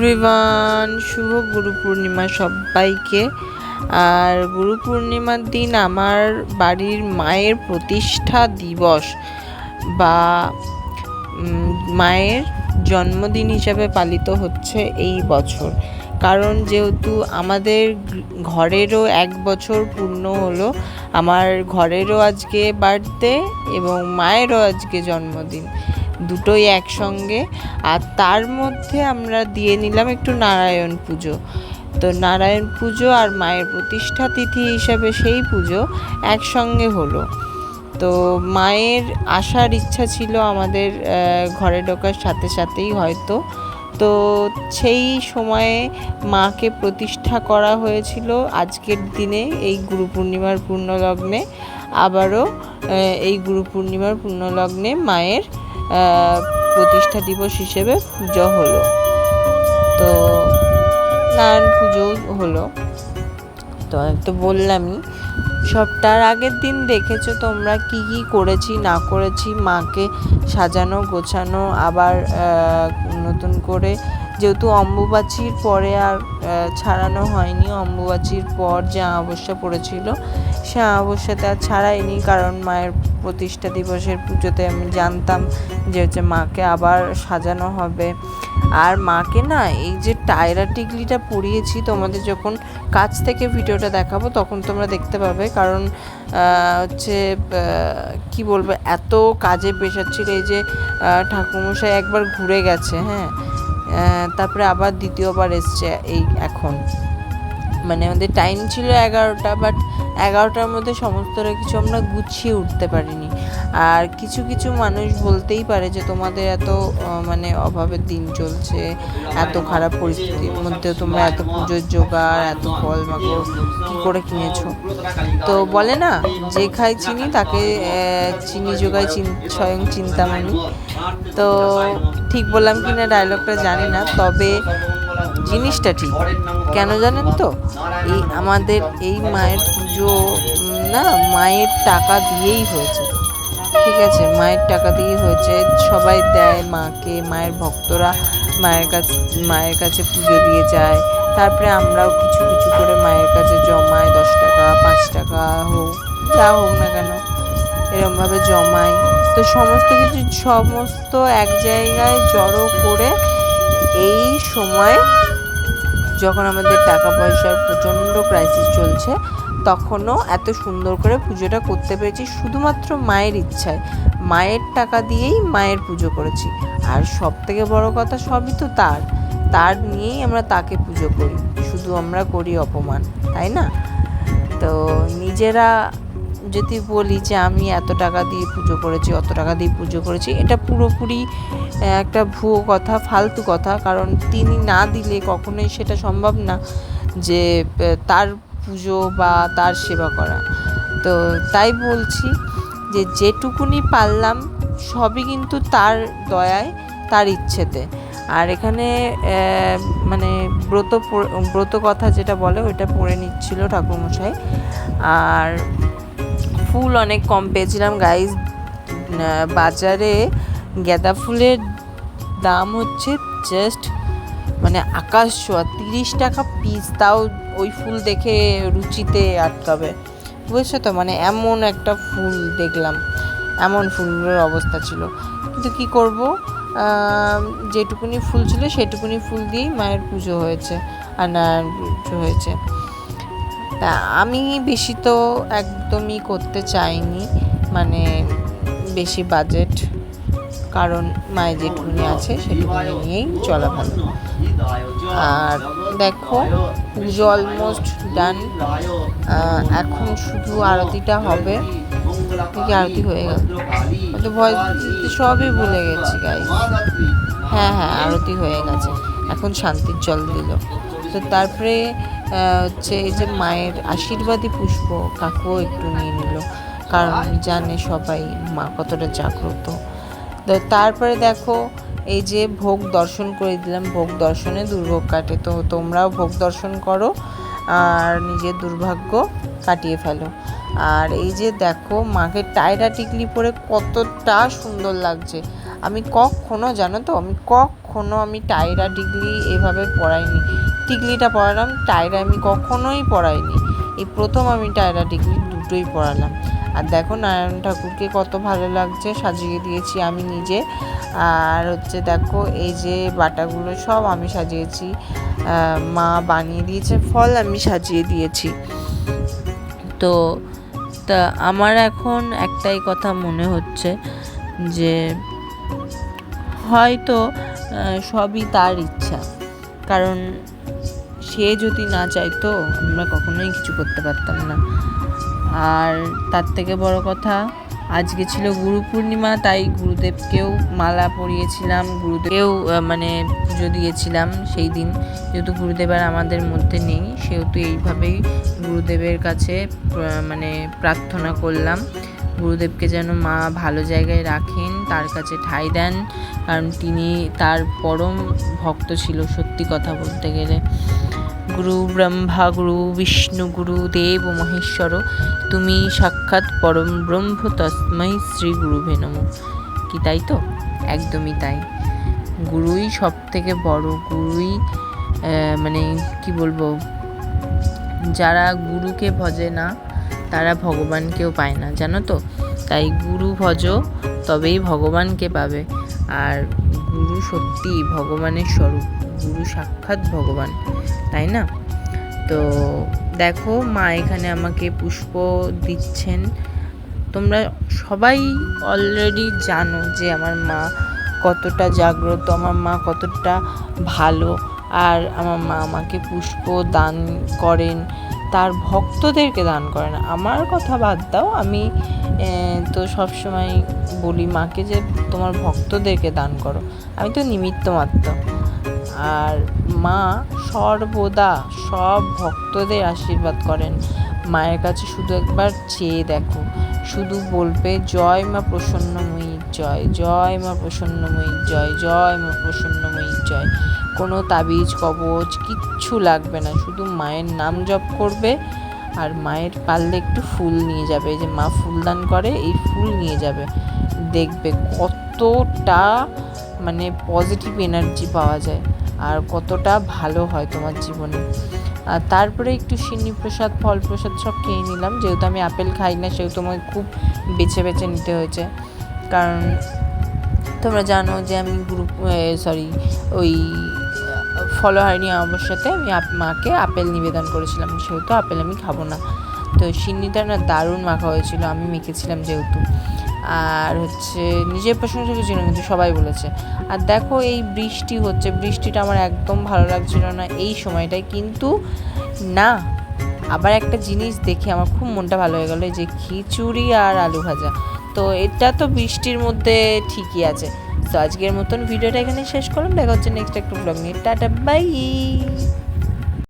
Everyone, শুভ গুরু পূর্ণিমা সবাইকে। আর গুরু পূর্ণিমার দিন আমার বাড়ির মায়ের প্রতিষ্ঠা দিবস বা মায়ের জন্মদিন হিসাবে পালিত হচ্ছে এই বছর। কারণ যেহেতু আমাদের ঘরেরও 1 বছর পূর্ণ হলো, আমার ঘরেরও আজকে বার্থডে এবং মায়েরও আজকে জন্মদিন, দুটোই একসঙ্গে। আর তার মধ্যে আমরা দিয়ে নিলাম একটু নারায়ণ পুজো। তো নারায়ণ পুজো আর মায়ের প্রতিষ্ঠা তিথি হিসাবে সেই পুজো একসঙ্গে হলো। তো মায়ের আসার ইচ্ছা ছিল আমাদের ঘরে ঢোকার সাথে সাথেই হয়তো। তো সেই সময়ে মাকে প্রতিষ্ঠা করা হয়েছিল আজকের দিনে, এই গুরু পূর্ণিমার পূর্ণলগ্নে। আবারও এই গুরু পূর্ণিমার পূর্ণলগ্নে মায়ের প্রতিষ্ঠা দিবস হিসেবে পুজো হলো। তো নারায়ণ পুজো হলো। তো বললামই সবটার আগের দিন দেখেছো তোমরা কি কি করেছি না করেছি, মাকে সাজানো গোছানো। আবার নতুন করে যেহেতু অম্বুবাচীর পরে আর ছাড়ানো হয়নি, অম্বুবাচীর পর যে অমাবস্যা পড়েছিল সে অমাবস্যাতে আর ছাড়াইনি, কারণ মায়ের প্রতিষ্ঠা দিবসের পুজোতে আমি জানতাম যে হচ্ছে মাকে আবার সাজানো হবে। আর মাকে না এই যে টায়রা টিকলিটা পরিয়েছি, তোমাদের যখন কাছ থেকে ভিডিওটা দেখাবো তখন তোমরা দেখতে পাবে। কারণ হচ্ছে কি বলবো, এত কাজে প্রেশার ছিল। এই যে ঠাকুরমশাই একবার ঘুরে গেছে, হ্যাঁ, তারপরে আবার দ্বিতীয়বার এসছে এই এখন। মানে আমাদের টাইম ছিল 11টা, বাট 11টার মধ্যে সমস্ত কিছু আমরা গুছিয়ে উঠতে পারিনি। আর কিছু কিছু মানুষ বলতেই পারে যে তোমাদের এত মানে অভাবের দিন চলছে, এত খারাপ পরিস্থিতির মধ্যে তোমরা এত পুজোর জোগাড়, এত ফল মাকড় কী করে কিনেছো। তো বলে না, যে খায় চিনি তাকে চিনি জোগায় স্বয়ং চিন্তামণি। তো ঠিক বললাম কি না ডায়লগটা জানি না, তবে জিনিসটা ঠিক। কেন জানেন তো, এই আমাদের এই মায়ের পুজো না মায়ের টাকা দিয়েই হয়েছে, ঠিক আছে, মায়ের টাকা দিয়েই হয়েছে। সবাই দেয় মাকে, মায়ের ভক্তরা মায়ের কাছে পুজো দিয়ে যায়। তারপরে আমরাও কিছু কিছু করে মায়ের কাছে জমাই, 10 টাকা 5 টাকা হোক, যা হোক না কেন, এরমভাবে জমাই। তো সমস্ত এক জায়গায় জড়ো করে এই সময় যখন আমাদের টাকা পয়সার প্রচণ্ড ক্রাইসিস চলছে, তখনও এত সুন্দর করে পুজোটা করতে পেরেছি শুধুমাত্র মায়ের ইচ্ছায়। মায়ের টাকা দিয়েই মায়ের পুজো করেছি। আর সব থেকে বড় কথা, সবই তো তার নিয়েই আমরা তাকে পুজো করি, শুধু আমরা করি অপমান, তাই না? তো নিজেরা যদি বলি যে আমি এত টাকা দিয়ে পুজো করেছি, অত টাকা দিয়ে পুজো করেছি, এটা পুরোপুরি একটা ভুয়ো কথা, ফালতু কথা। কারণ তিনি না দিলে কখনোই সেটা সম্ভব না যে তার পুজো বা তার সেবা করা। তো তাই বলছি যে যেটুকুনি পারলাম সবই কিন্তু তার দয়ায়, তার ইচ্ছেতে। আর এখানে মানে ব্রত কথা যেটা বলে ওইটা পড়ে নিচ্ছিল ঠাকুরমশাই। আর ফুল অনেক কম পেয়েছিলাম গাইজ। বাজারে গাঁদা ফুলের দাম হচ্ছে জাস্ট মানে আকাশ ছোঁয়া, 30 টাকা পিস। তাও ওই ফুল দেখে রুচিতে আটকাবে, বুঝছো তো? মানে এমন একটা ফুল দেখলাম, এমন ফুলের অবস্থা ছিল। কিন্তু কি করব, যেটুকুনি ফুল ছিল সেটুকুনি ফুল দিয়েই মায়ের পুজো হয়েছে আর নারায়ণ পুজো হয়েছে। তা আমি বেশি তো একদমই করতে চাইনি, মানে বেশি বাজেট, কারণ মায়ের যেটুকুনি আছে সেটুকুনি নিয়েই চলা ভালো। আর দেখো পুজো অলমোস্ট ডান। এখন শুধু আরতিটা হবে। কি আরতি হয়ে গেল, তো ভয় সবই ভুলে গেছি গাইস। হ্যাঁ, আরতি হয়ে গেছে, এখন শান্তির জল দিল। তো তারপরে হচ্ছে এই যে মায়ের আশীর্বাদী পুষ্প কাকুও একটু নিয়ে নিল, কারণ জানে সবাই মা কতটা জাগ্রত। তো তারপরে দেখো এই যে ভোগ দর্শন করে দিলাম, ভোগ দর্শনে দুর্ভোগ কাটে। তো তোমরাও ভোগ দর্শন করো আর নিজের দুর্ভাগ্য কাটিয়ে ফেলো। আর এই যে দেখো মাকে টায়রা টিকলি পরে কতটা সুন্দর লাগছে। আমি কখনো, জানো তো, কখনো আমি টায়রা টিকলি এভাবে পরাইনি। টিকলিটা পরালাম, টায়রা আমি কখনোই পরাইনি, এই প্রথম আমি টায়রা টিকলি দুটোই পরালাম। আর দেখো নারায়ণ ঠাকুরকে কত ভালো লাগছে, সাজিয়ে দিয়েছি আমি নিজে। আর হচ্ছে দেখো এই যে বাটাগুলো সব আমি সাজিয়েছি, মা বানিয়ে দিয়েছে, ফল আমি সাজিয়ে দিয়েছি। তো তা আমার এখন একটাই কথা মনে হচ্ছে যে হয়তো সবই তার ইচ্ছা, কারণ সে যদি না চাইতো আমরা কখনোই কিছু করতে পারতাম না। আর তার থেকে বড় কথা, আজকে ছিল গুরু পূর্ণিমা, তাই গুরুদেবকেও মালা পরিয়েছিলাম, গুরুদেবকেও মানে পুজো দিয়েছিলাম সেই দিন। যেহেতু গুরুদেব আর আমাদের মধ্যে নেই, সেহেতু এইভাবেই গুরুদেবের কাছে মানে প্রার্থনা করলাম, গুরুদেবকে যেন মা ভালো জায়গায় রাখেন, তার কাছে ঠাঁই দেন, কারণ তিনি তার পরম ভক্ত ছিল সত্যি কথা বলতে গেলে। গুরু ব্রহ্মা গুরু বিষ্ণু গুরু দেব মহেশ্বর, তুমি সাক্ষাৎ পরম ব্রহ্ম, তস্মৈ শ্রী গুরুবে নমঃ। কি তাই তো? একদমই তাই। গুরুই সব থেকে বড়, গুরুই মানে কি বলবো, যারা গুরুকে ভজে না তারা ভগবানকেও পায় না, জানো তো। তাই গুরু ভজো, তবেই ভগবানকে পাবে। আর গুরু সত্যি ভগবানের স্বরূপ, গুরু সাক্ষাৎ ভগবান, তাই না? তো দেখো মা এখানে আমাকে পুষ্প দিচ্ছেন। তোমরা সবাই অলরেডি জানো যে আমার মা কতটা জাগ্রত, আমার মা কতটা ভালো, আর আমার মা আমাকে পুষ্প দান করেন, তার ভক্তদেরকে দান করেন। আমার কথা বাদ দাও, আমি তো সবসময় বলি মাকে যে তোমার ভক্তদেরকে দান করো, আমি তো নিমিত্ত মাত্র। আর মা সর্বদা সব ভক্তদের আশীর্বাদ করেন। মায়ের কাছে শুধু একবার চেয়ে দেখো, শুধু বলবে জয় মা প্রসন্নময়ী জয়, জয় মা প্রসন্নময়ী জয়, জয় মা প্রসন্নময়ী জয়। কোনো তাবিজ কবচ কিচ্ছু লাগবে না, শুধু মায়ের নাম জপ করবে, আর মায়ের পারলে একটু ফুল নিয়ে যাবে, যে মা ফুল দান করে, এই ফুল নিয়ে যাবে, দেখবে কতটা মানে পজিটিভ এনার্জি পাওয়া যায় আর কতটা ভালো হয় তোমার জীবনে। আর তারপরে একটু সিন্নি প্রসাদ, ফল প্রসাদ সব খেয়ে নিলাম। যেহেতু আমি আপেল খাই না, সেহেতু আমাকে খুব বেছে বেছে নিতে হয়েছে, কারণ তোমরা জানো যে আমি ওই ফলহারিণী অমাবস্যাতে আমি মাকে আপেল নিবেদন করেছিলাম, সেহেতু আপেল আমি খাবো না। তো সিন্নিটা না দারুণ মাখা হয়েছিল, আমি মেখেছিলাম যেহেতু। আর হচ্ছে নিজের প্রশংসা ছিল কিন্তু সবাই বলেছে। আর দেখো এই বৃষ্টি হচ্ছে, বৃষ্টিটা আমার একদম ভালো লাগছিল না এই সময়টায়, কিন্তু না, আবার একটা জিনিস দেখে আমার খুব মনটা ভালো হয়ে গেলো, যে খিচুড়ি আর আলু ভাজা। তো এটা তো বৃষ্টির মধ্যে ঠিকই আছে। তো আজকের মতন ভিডিওটা এখানে শেষ করলাম, দেখা হচ্ছে নেক্সট একটা ব্লগ নিয়ে। Tata bye.